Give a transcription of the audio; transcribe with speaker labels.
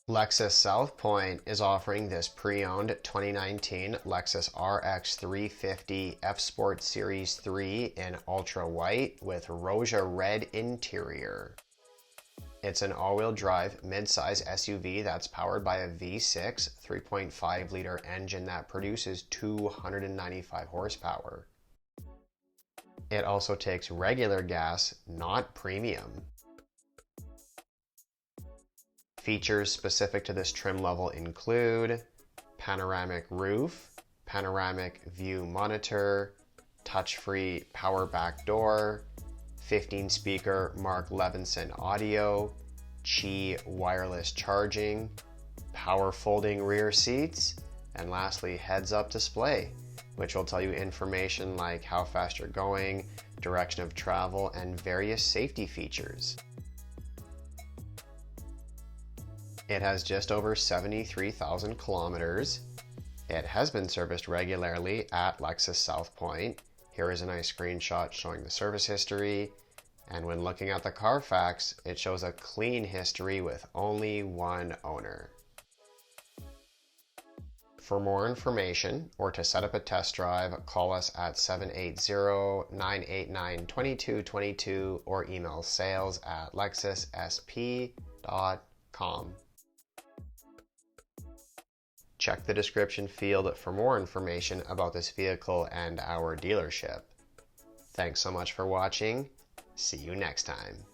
Speaker 1: Lexus South Pointe is offering this pre-owned 2019 Lexus RX 350 F Sport Series 3 in ultra white with Rioja Red interior. It's an all-wheel drive midsize SUV that's powered by a V6 3.5-liter engine that produces 295 horsepower. It also takes regular gas, not premium. Features specific to this trim level include panoramic roof, panoramic view monitor, touch-free power back door, 15-speaker Mark Levinson audio, Qi wireless charging, power folding rear seats, and lastly heads-up display, which will tell you information like how fast you're going, direction of travel, and various safety features. It has just over 73,000 kilometers. It has been serviced regularly at Lexus South Pointe. Here is a nice screenshot showing the service history. And when looking at the Carfax, it shows a clean history with only one owner. For more information or to set up a test drive, call us at 780-989-2222 or email sales@lexussp.com. Check the description field for more information about this vehicle and our dealership. Thanks so much for watching. See you next time.